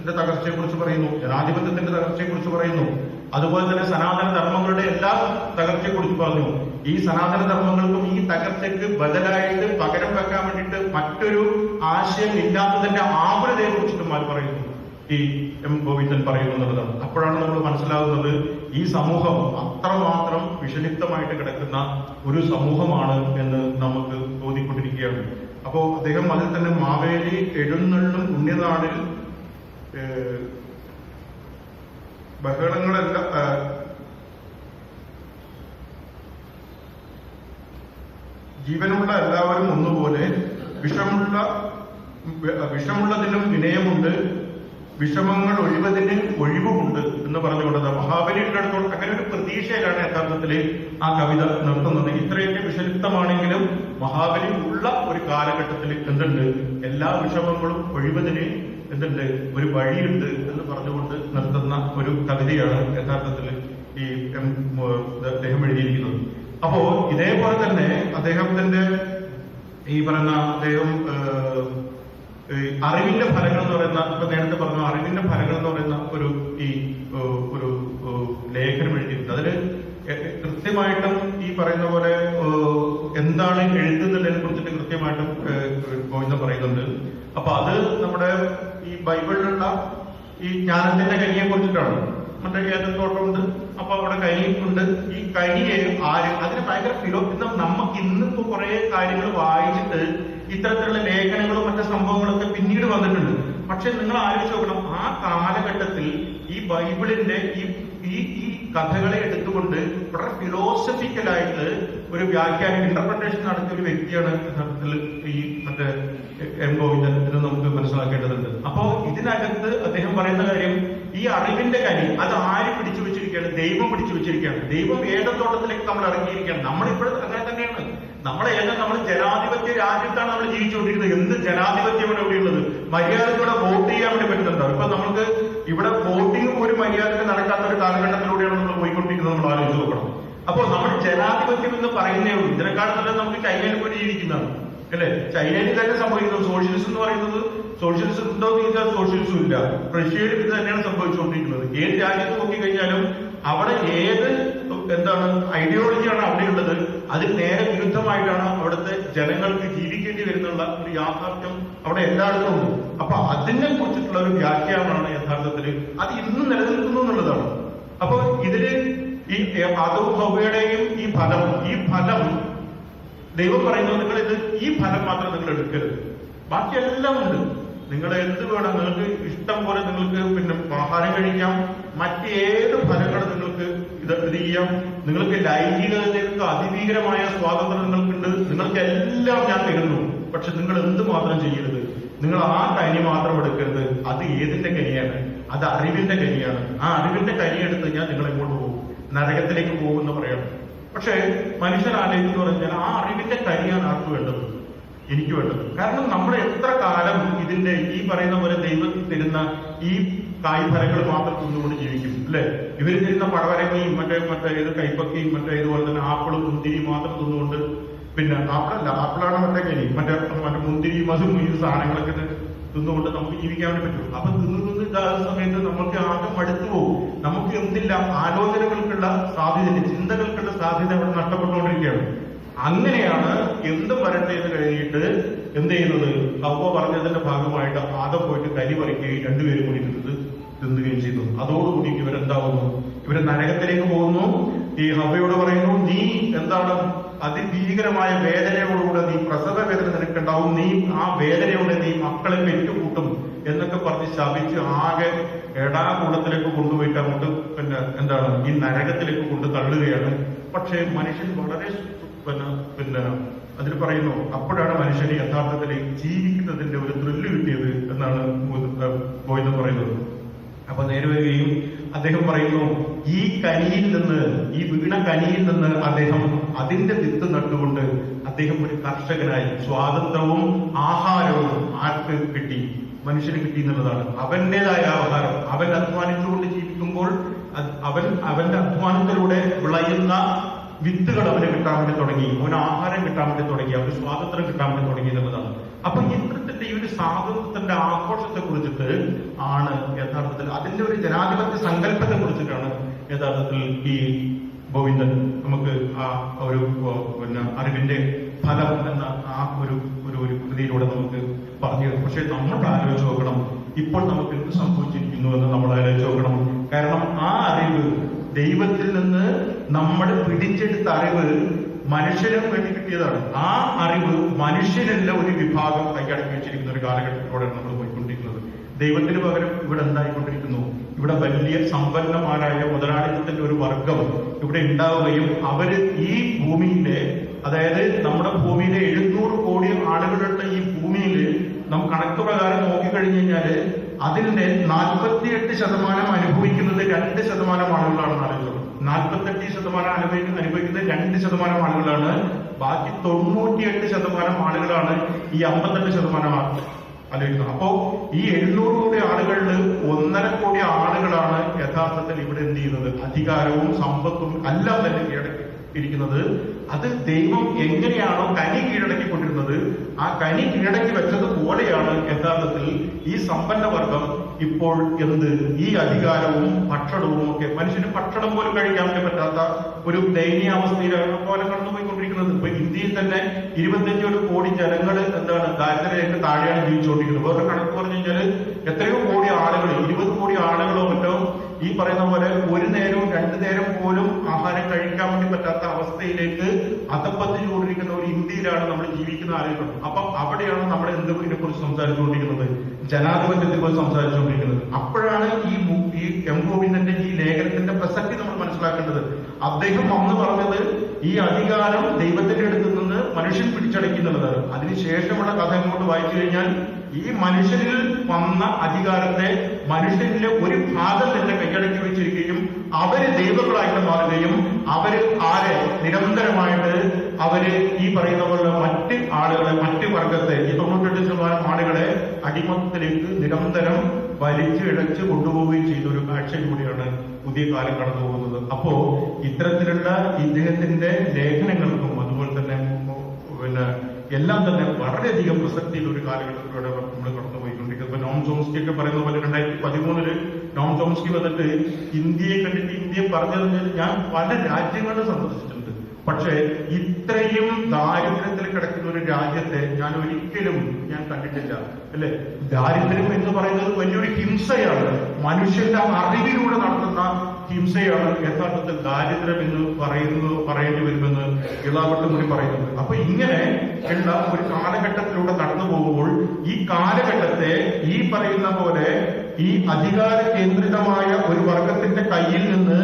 സോഷ്യലിസത്തിന്റെ തകർച്ചയെക്കുറിച്ച് പറയുന്നു, ജനാധിപത്യത്തിന്റെ തകർച്ചയെക്കുറിച്ച് പറയുന്നു, അതുപോലെ തന്നെ സനാതന ധർമ്മങ്ങളുടെ എല്ലാ തകർച്ചയെക്കുറിച്ച് പറഞ്ഞു. ഈ സനാതന ധർമ്മങ്ങൾക്കും ഈ തകർച്ചയ്ക്ക് ബദലായിട്ട് പകരം വെക്കാൻ വേണ്ടിയിട്ട് മറ്റൊരു ആശയം ഇല്ലാത്തതിന്റെ ആകുലതയെ കുറിച്ചിട്ടും ആര് പറയുന്നു? ഈ എം ഗോവിന്ദൻ പറയുന്നു എന്നുള്ളതാണ്. അപ്പോഴാണ് നമ്മൾ മനസ്സിലാകുന്നത് ഈ സമൂഹം അത്രമാത്രം വിഷലിപ്തമായിട്ട് കിടക്കുന്ന ഒരു സമൂഹമാണ് എന്ന് നമുക്ക് തോന്നിക്കൊണ്ടിരിക്കുകയാണ്. അപ്പോ അദ്ദേഹം അതിൽ തന്നെ മാവേലി എഴുന്നള്ളും പുണ്യനാടിൽ ബഹളങ്ങളെല്ലാം ജീവനുള്ള എല്ലാവരും ഒന്നുപോലെ വിഷമുള്ളതിനും വിനയമുണ്ട്, വിഷമങ്ങൾ ഒഴിവതിന് ഒഴിവുമുണ്ട് എന്ന് പറഞ്ഞുകൊണ്ടത് മഹാബലിയുടെ അടുത്തോളം അങ്ങനെ ഒരു പ്രതീക്ഷയിലാണ് യഥാർത്ഥത്തിൽ ആ കവിത നിർത്തുന്നത്. ഇത്രയൊക്കെ വിഷലിപ്തമാണെങ്കിലും മഹാബലി ഉള്ള ഒരു കാലഘട്ടത്തിൽ എന്തുണ്ട്, എല്ലാ വിഷമങ്ങളും ഒഴിവതിന് എന്തുണ്ട്, ഒരു വഴിയുണ്ട് എന്ന് പറഞ്ഞുകൊണ്ട് നിർത്തുന്ന ഒരു കവിതയാണ് യഥാർത്ഥത്തിൽ ഈ അദ്ദേഹം എഴുതിയിരിക്കുന്നത്. അപ്പോ ഇതേപോലെ തന്നെ അദ്ദേഹത്തിന്റെ ഈ പറയുന്ന അദ്ദേഹം അറിവിന്റെ ഫലങ്ങൾ എന്ന് പറയുന്ന, ഇപ്പൊ നേരത്തെ പറഞ്ഞു അറിവിന്റെ ഫലങ്ങൾ എന്ന് പറയുന്ന ഒരു ലേഖനം എഴുതിയിട്ടുണ്ട്. അതില് കൃത്യമായിട്ടും ഈ പറയുന്ന പോലെ എന്താണ് എഴുതുന്നതിനെ കുറിച്ചിട്ട് കൃത്യമായിട്ടും ഗോവിന്ദൻ പറയുന്നുണ്ട്. അപ്പൊ അത് നമ്മുടെ ഈ ബൈബിളിലുള്ള ഈ ജ്ഞാനത്തിന്റെ കനിയെ കുറിച്ചിട്ടാണ്. മറ്റേ ഏതത്തോട്ടമുണ്ട്, അപ്പൊ അവിടെ കനിയുണ്ട്. ഈ കനിയെ അതിന് ഭയങ്കര നമുക്ക് ഇന്നിപ്പോ കുറെ കാര്യങ്ങൾ വായിച്ചിട്ട് ഇത്തരത്തിലുള്ള ലേഖനങ്ങളും മറ്റു സംഭവങ്ങളൊക്കെ പിന്നീട് വന്നിട്ടുണ്ട്. പക്ഷെ നിങ്ങൾ ആലോചിച്ച് നോക്കണം, ആ കാലഘട്ടത്തിൽ ഈ ബൈബിളിന്റെ ഈ കഥകളെ എടുത്തുകൊണ്ട് വളരെ ഫിലോസഫിക്കലായിട്ട് ഒരു വ്യാഖ്യാനം ഇന്റർപ്രിട്ടേഷൻ നടത്തിയ ഒരു വ്യക്തിയാണ് യഥാർത്ഥത്തിൽ ഈ മറ്റേ എം ഗോവിന്ദൻ എന്ന് നമുക്ക് മനസ്സിലാക്കേണ്ടതുണ്ട്. അപ്പോ ഇതിനകത്ത് അദ്ദേഹം പറയുന്ന കാര്യം, ഈ അറിവിന്റെ കനി അത് ആര് പിടിച്ചു വെച്ചിരിക്കുകയാണ്? ദൈവം പിടിച്ചു വെച്ചിരിക്കുകയാണ്. ദൈവം ഏകത്തോട്ടത്തിലേക്ക് നമ്മൾ ഇറങ്ങിയിരിക്കുകയാണ്. നമ്മളിപ്പോഴും അങ്ങനെ തന്നെയാണ്. നമ്മൾ ജനാധിപത്യ രാജ്യത്താണ് നമ്മൾ ജീവിച്ചുകൊണ്ടിരിക്കുന്നത്. എന്ത് ജനാധിപത്യമാണ് ഇവിടെയുള്ളത്? മര്യാദയോടെ വോട്ട് ചെയ്യാൻ വേണ്ടി പറ്റുന്നുണ്ടോ? ഇപ്പൊ നമുക്ക് ഇവിടെ വോട്ടിംഗ് ഒരു മര്യാദക്ക് നടക്കാത്ത ഒരു കാലഘട്ടത്തിലൂടെയാണ് നമ്മൾ പോയിക്കൊണ്ടിരിക്കുന്നത്. നമ്മൾ ആലോചിച്ച് നോക്കണം. അപ്പോൾ നമ്മൾ ജനാധിപത്യം എന്ന് പറയുന്നേ ഉള്ളൂ. ഇതിനെക്കാളും നല്ല നമുക്ക് ചൈനയിൽ പോയി ജീവിക്കുന്നതാണ്, അല്ലെ? ചൈനയിൽ തന്നെ സംഭവിക്കുന്നത് സോഷ്യലിസം എന്ന് പറയുന്നത്, സോഷ്യലിസം ഉണ്ടോ എന്ന് ചോദിച്ചാൽ സോഷ്യലിസം ഇല്ല. റഷ്യയിൽ ഇത് തന്നെയാണ് സംഭവിച്ചുകൊണ്ടിരിക്കുന്നത്. ഏത് രാജ്യത്ത് നോക്കിക്കഴിഞ്ഞാലും അവിടെ ഏത് ഐഡിയോളജിയാണ് അവിടെയുള്ളത്, അതിന് നേരെ വിരുദ്ധമായിട്ടാണ് അവിടുത്തെ ജനങ്ങൾക്ക് ജീവിക്കേണ്ടി വരുന്നുള്ള ഒരു യാഥാർത്ഥ്യം അവിടെ എല്ലായിടത്തും ഉണ്ട്. അപ്പൊ അതിനെ കുറിച്ചിട്ടുള്ള ഒരു വ്യാഖ്യാനമാണ് യഥാർത്ഥത്തിൽ അത് ഇന്നും നിലനിൽക്കുന്നു എന്നുള്ളതാണ്. അപ്പൊ ഇതില് ഈ ആദവും ഹവ്വയുടെയും ഈ ഫലം ദൈവം പറയുന്നത്, ഈ ഫലം മാത്രം നിങ്ങൾ എടുക്കരുത്, ബാക്കിയെല്ലാം ഉണ്ട്. നിങ്ങൾ എന്ത് വേണം, നിങ്ങൾക്ക് ഇഷ്ടം പോലെ നിങ്ങൾക്ക് പിന്നെ ആഹാരം കഴിക്കാം, മറ്റേത് ഫലങ്ങളും നിങ്ങൾക്ക് ഇത് ചെയ്യാം. നിങ്ങൾക്ക് ലൈംഗികതയ്ക്ക് അതിഭീകരമായ സ്വാതന്ത്ര്യം നിങ്ങൾക്കുണ്ട്. നിങ്ങൾക്ക് എല്ലാം ഞാൻ തരുന്നു. പക്ഷെ നിങ്ങൾ എന്ത് മാത്രം ചെയ്യരുത്, നിങ്ങൾ ആ കനി മാത്രം എടുക്കരുത്. അത് ഏതിന്റെ കനിയാണ്? അത് അറിവിന്റെ കനിയാണ്. ആ അറിവിന്റെ കനി എടുത്ത് കഴിഞ്ഞാൽ നിങ്ങൾ എങ്ങോട്ട് പോകും? നരകത്തിലേക്ക് പോകുമെന്ന് പറയണം. പക്ഷെ മനുഷ്യൻ ആലോചിക്കുന്നു പറഞ്ഞാൽ ആ അറിവിന്റെ കനിയാണ് ആർക്ക് വേണ്ടത്? എനിക്ക് വേണ്ടത്. കാരണം നമ്മൾ എത്ര കാലം ഇതിന്റെ ഈ പറയുന്ന പോലെ ദൈവം തരുന്ന ഈ കായ്ഫലങ്ങൾ മാത്രം തിന്നുകൊണ്ട് ജീവിക്കും, അല്ലെ? ഇവര് തരുന്ന പഴവരങ്ങയും മറ്റേ ഇത് കൈപ്പക്കയും ഇതുപോലെ തന്നെ ആപ്പിളും മുന്തിരിയും മാത്രം തിന്നുകൊണ്ട്, പിന്നെ ആപ്പിളാണ് മറ്റേ കനി, മറ്റേ മുന്തിരിയും അതും ഈ സാധനങ്ങളൊക്കെ തിന്നുകൊണ്ട് നമുക്ക് ജീവിക്കാൻ വേണ്ടി പറ്റും. അപ്പൊ തിന്നു ഇതാകുന്ന സമയത്ത് നമുക്ക് ആകെ മടുത്തു പോകും. നമുക്ക് എന്തില്ല, ആലോചനകൾക്കുള്ള സാധ്യത, ചിന്തകൾക്കുള്ള സാധ്യത അവിടെ നഷ്ടപ്പെട്ടുകൊണ്ടിരിക്കുകയാണ്. അങ്ങനെയാണ് എന്തും വരട്ടെ എന്ന് കഴിഞ്ഞിട്ട് എന്ത് ചെയ്യുന്നത്? ഹവ്വ പറഞ്ഞതിന്റെ ഭാഗമായിട്ട് ആദം പോയിട്ട് കനി പറിക്കുകയും രണ്ടുപേരും കൂടി തിന്നുകയും ചെയ്തു. അതോടുകൂടി ഇവരെന്താവുന്നു? ഇവര് നരകത്തിലേക്ക് പോകുന്നു. ഈ ഹവ്വയോട് പറയുന്നു, നീ എന്താണ് അതിഭീകരമായ വേദനയോടുകൂടെ നീ പ്രസവ വേദന നിനക്കുണ്ടാവും, നീ ആ വേദനയോടെ നീ മക്കളെ പെറ്റുകൂട്ടും എന്നൊക്കെ പറഞ്ഞ് ശപിച്ച് ആകെ എടാകൂടത്തിലേക്ക് കൊണ്ടുപോയിട്ട് അങ്ങോട്ട് ഈ നരകത്തിലേക്ക് കൊണ്ട് തള്ളുകയാണ്. പക്ഷെ മനുഷ്യൻ വളരെ അതിൽ പറയുന്നു, അപ്പോഴാണ് മനുഷ്യന് യഥാർത്ഥത്തിൽ ജീവിക്കുന്നതിന്റെ ഒരു ത്രില്ല് കിട്ടിയത് എന്നാണ് ഗോവിന്ദൻ പറയുന്നത്. അപ്പൊ നേരെ വരികയും അദ്ദേഹം പറയുന്നു, ഈ കനിയിൽ നിന്ന്, ഈ വീണ കനിയിൽ നിന്ന് അദ്ദേഹം അതിന്റെ വിത്ത് നട്ടുകൊണ്ട് അദ്ദേഹം ഒരു കർഷകനായി സ്വാതന്ത്ര്യവും ആഹാരവും ആർക്ക് കിട്ടി? മനുഷ്യന് കിട്ടി എന്നുള്ളതാണ്. അവന്റേതായ ആഹാരം അവൻ അധ്വാനിച്ചുകൊണ്ട് ജീവിക്കുമ്പോൾ അവന്റെ അധ്വാനത്തിലൂടെ വിളയുന്ന വിത്തുകൾ അവന് കിട്ടാൻ വേണ്ടി തുടങ്ങി, അവന് ആഹാരം കിട്ടാൻ വേണ്ടി തുടങ്ങി, അവന് സ്വാതന്ത്ര്യം കിട്ടാൻ വേണ്ടി തുടങ്ങി എന്നുള്ളതാണ്. അപ്പൊ ഇത്തരത്തിന്റെ ഈ ഒരു സ്വാതന്ത്ര്യത്തിന്റെ ആഘോഷത്തെ കുറിച്ചിട്ട് ആണ് യഥാർത്ഥത്തിൽ, അതിന്റെ ഒരു ജനാധിപത്യ സങ്കല്പത്തെ കുറിച്ചിട്ടാണ് യഥാർത്ഥത്തിൽ ഈ ഗോവിന്ദൻ നമുക്ക് ആ ഒരു പിന്നെ അറിവിന്റെ ഫലം എന്ന ആ ഒരു ഒരു കൃതിയിലൂടെ നമുക്ക് പറഞ്ഞു തരും. പക്ഷെ നമ്മൾ ആലോചിച്ച് നോക്കണം, ഇപ്പോൾ നമുക്ക് എന്ത് സംഭവിച്ചിരിക്കുന്നു എന്ന് നമ്മൾ ആലോചിച്ച് നോക്കണം. കാരണം ആ അറിവ് ദൈവത്തിൽ നിന്ന് നമ്മൾ പിടിച്ചെടുത്ത അറിവ് മനുഷ്യന് വേണ്ടി കിട്ടിയതാണ്. ആ അറിവ് മനുഷ്യനല്ല ഒരു വിഭാഗം കൈയടക്കി വെച്ചിരിക്കുന്ന ഒരു കാലഘട്ടത്തിലൂടെയാണ് നമ്മൾ പോയിക്കൊണ്ടിരിക്കുന്നത്. ദൈവത്തിന് പകരം ഇവിടെ എന്തായിക്കൊണ്ടിരിക്കുന്നു? ഇവിടെ വലിയ സമ്പന്നമാരായ മുതലാളിത്തത്തിന്റെ ഒരു വർഗം ഇവിടെ ഉണ്ടാവുകയും അവര് ഈ ഭൂമിയിലെ, അതായത് നമ്മുടെ ഭൂമിയിലെ 700 കോടി ആളുകളുടെ ഈ ഭൂമിയിൽ നാം കണക്ക് പ്രകാരം നോക്കിക്കഴിഞ്ഞു കഴിഞ്ഞാല് അതിന്റെ 48% അനുഭവിക്കുന്നത് 2% ആളുകളാണ്. ആളുകൾ 48% അനുഭവിക്കുന്നത് 2% ആളുകളാണ്. ബാക്കി 98% ആളുകളാണ് ഈ 58% ആലോചിക്കുന്നത്. അപ്പോ ഈ 700 കോടി ആളുകളിൽ 1.5 കോടി ആളുകളാണ് യഥാർത്ഥത്തിൽ ഇവിടെ എന്ത് ചെയ്യുന്നത്? അധികാരവും സമ്പത്തും എല്ലാം തന്നെ കീഴടക്കിയിരിക്കുന്നത്. അത് ദൈവം എങ്ങനെയാണോ കനി കീഴടക്കിക്കൊണ്ടിരുന്നത്, ആ കനി കീഴടക്കി വെച്ചതുപോലെയാണ് യഥാർത്ഥത്തിൽ ഈ സമ്പന്നവർഗം ഇപ്പോൾ എന്ത് ഈ അധികാരവും ഭക്ഷണവും ഒക്കെ, മനുഷ്യന് ഭക്ഷണം പോലും കഴിക്കാൻ വേണ്ടി പറ്റാത്ത ഒരു ദയനീയാവസ്ഥയിലാണ് പോലെ കടന്നുപോയിക്കൊണ്ടിരിക്കുന്നത്. ഇപ്പൊ ഇന്ത്യയിൽ തന്നെ 25 കോടി ജനങ്ങൾ എന്താണ് ദാരിദ്ര്യരേഖയ്ക്ക് താഴെയാണ് ജീവിച്ചുകൊണ്ടിരിക്കുന്നത്. വേറെ കണക്ക് പറഞ്ഞു കഴിഞ്ഞാൽ എത്രയോ കോടി ആളുകൾ, 20 കോടി ആളുകളോ മറ്റോ ഈ പറയുന്ന പോലെ ഒരു നേരവും 2 നേരം പോലും ആഹാരം കഴിക്കാൻ വേണ്ടി പറ്റാത്ത അവസ്ഥയിലേക്ക് അധപ്പതിച്ചുകൊണ്ടിരിക്കുന്ന ഒരു ഇന്ത്യയിലാണ് നമ്മൾ ജീവിക്കുന്ന ആളുകൾ. അപ്പൊ അവിടെയാണ് നമ്മൾ ഇതിനെ കുറിച്ച് സംസാരിച്ചുകൊണ്ടിരിക്കുന്നത്, ജനാധിപത്യത്തെ കുറിച്ച് സംസാരിച്ചുകൊണ്ടിരിക്കുന്നത്. അപ്പോഴാണ് ഈ എം ഗോവിന്ദന്റെ ഈ ലേഖനത്തിന്റെ പ്രസക്തി നമ്മൾ മനസ്സിലാക്കേണ്ടത്. അദ്ദേഹം അന്ന് പറഞ്ഞത് ഈ അധികാരം ദൈവത്തിന്റെ അടുത്ത് നിന്ന് മനുഷ്യൻ പിടിച്ചടയ്ക്കുന്നുള്ളതാണ്. അതിനുശേഷമുള്ള കഥ ഇങ്ങോട്ട് വായിച്ചു കഴിഞ്ഞാൽ ഈ മനുഷ്യരിൽ വന്ന അധികാരത്തെ മനുഷ്യരിലെ ഒരു ഭാഗം തന്നെ കൈയടക്കി വെച്ചിരിക്കുകയും അവര് ദൈവങ്ങളായിട്ട് മാറുകയും അവര് ആരെ നിരന്തരമായിട്ട് അവര് ഈ പറയുന്ന പോലെ മറ്റ് ആളുകളെ, മറ്റ് വർഗത്തെ, ഈ 98% ആളുകളെ അടിമത്തത്തിലേക്ക് നിരന്തരം വലിച്ചിഴച്ച് കൊണ്ടുപോവുകയും ചെയ്ത ഒരു കാഴ്ചയിലൂടെയാണ് പുതിയ കാലം കടന്നു പോകുന്നത്. അപ്പോ ഇത്തരത്തിലുള്ള ഇദ്ദേഹത്തിന്റെ ലേഖനങ്ങൾക്കും അതുപോലെ തന്നെ പിന്നെ എല്ലാം തന്നെ വളരെയധികം പ്രസക്തിയുള്ള ഒരു കാലഘട്ടത്തിലൂടെ നമ്മൾ കടന്നുപോയിക്കൊണ്ടിരിക്കുന്നത്. ഇപ്പൊ നോം ചോംസ്കി ഒക്കെ പറയുന്ന പോലെ 2013 നോം ചോംസ്കി വന്നിട്ട് ഇന്ത്യയെ കണ്ടിട്ട് ഇന്ത്യയെ പറഞ്ഞത്, ഞാൻ പല രാജ്യങ്ങളും സന്ദർശിച്ചിട്ടുണ്ട്, പക്ഷെ ഇത്രയും ദാരിദ്ര്യത്തിൽ കിടക്കുന്ന ഒരു രാജ്യത്തെ ഞാൻ ഒരിക്കലും കണ്ടിട്ടില്ല. അല്ലെ, ദാരിദ്ര്യം എന്ന് പറയുന്നത് വലിയൊരു ഹിംസയാണ്, മനുഷ്യന്റെ അറിവിലൂടെ നടത്തുന്ന ഹിംസയാണ് യഥാർത്ഥത്തിൽ ദാരിദ്ര്യം എന്ന് പറയേണ്ടി വരുമെന്ന് ഇളാവട്ടും കൂടി പറയുന്നത്. അപ്പൊ ഇങ്ങനെ ഉള്ള ഒരു കാലഘട്ടത്തിലൂടെ കടന്നു പോകുമ്പോൾ ഈ കാലഘട്ടത്തെ ഈ പറയുന്ന പോലെ ഈ അധികാര കേന്ദ്രിതമായ ഒരു വർഗത്തിന്റെ കയ്യിൽ നിന്ന്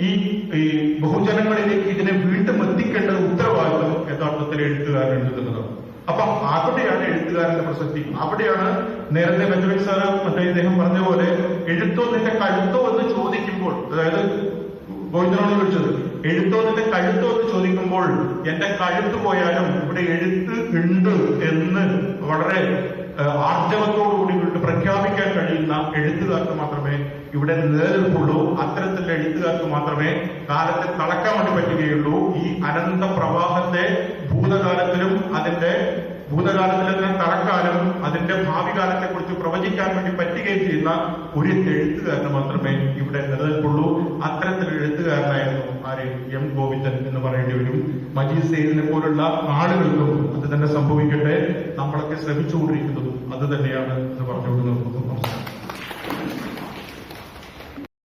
ഈ ബഹുജനങ്ങളിലേക്ക് ഇതിനെ വീണ്ടും എത്തിക്കേണ്ട ഉത്തരവാദിത്വം യഥാർത്ഥത്തിൽ എഴുത്തുകാരനുണ്ടെന്നതാണ്. അപ്പൊ അവിടെയാണ് എഴുത്തുകാരന്റെ പ്രസക്തി. അവിടെയാണ് നേരത്തെ ബെഞ്ചമിൻ സാറ് മറ്റേ ഇദ്ദേഹം പറഞ്ഞ പോലെ എഴുത്തോ നിന്റെ കഴുത്തോ എന്ന് ചോദിക്കുമ്പോൾ, അതായത് ഗോവിന്ദനോട് ചോദിച്ചത് എഴുത്തോ നിന്റെ കഴുത്തോ എന്ന് ചോദിക്കുമ്പോൾ എന്റെ കഴുത്ത് പോയാലും ഇവിടെ എഴുത്ത് ഉണ്ട് എന്ന് വളരെ ആർജവത്തോടുകൂടി പ്രഖ്യാപിക്കാൻ കഴിയുന്ന എഴുത്തുകാർക്ക് മാത്രമേ ഇവിടെ നിലനിൽപ്പുള്ളൂ. അത്തരത്തിലുള്ള എഴുത്തുകാർക്ക് മാത്രമേ കാലത്തെ തളക്കാൻ വേണ്ടി പറ്റുകയുള്ളൂ. ഈ അനന്ത പ്രവാഹത്തെ ഭൂതകാലത്തിലും തന്നെ തളക്കാനും അതിന്റെ ഭാവി കാലത്തെ കുറിച്ച് പ്രവചിക്കാൻ വേണ്ടി പറ്റുകയും ചെയ്യുന്ന ഒരു എഴുത്തുകാരന് മാത്രമേ ഇവിടെ നിലനിൽപ്പുള്ളൂ. അത്തരത്തിലുള്ള എഴുത്തുകാരനായിരുന്നു ആര്? എം ഗോവിന്ദൻ എന്ന് പറയേണ്ടി വരും. മജീദ് സെയ്ദിനെ പോലുള്ള ആളുകൾക്കും അത് തന്നെ സംഭവിക്കട്ടെ. നമ്മളൊക്കെ ശ്രമിച്ചുകൊണ്ടിരിക്കുന്നതും അത് തന്നെയാണ് എന്ന് പറഞ്ഞുകൊടുക്കുന്നത്.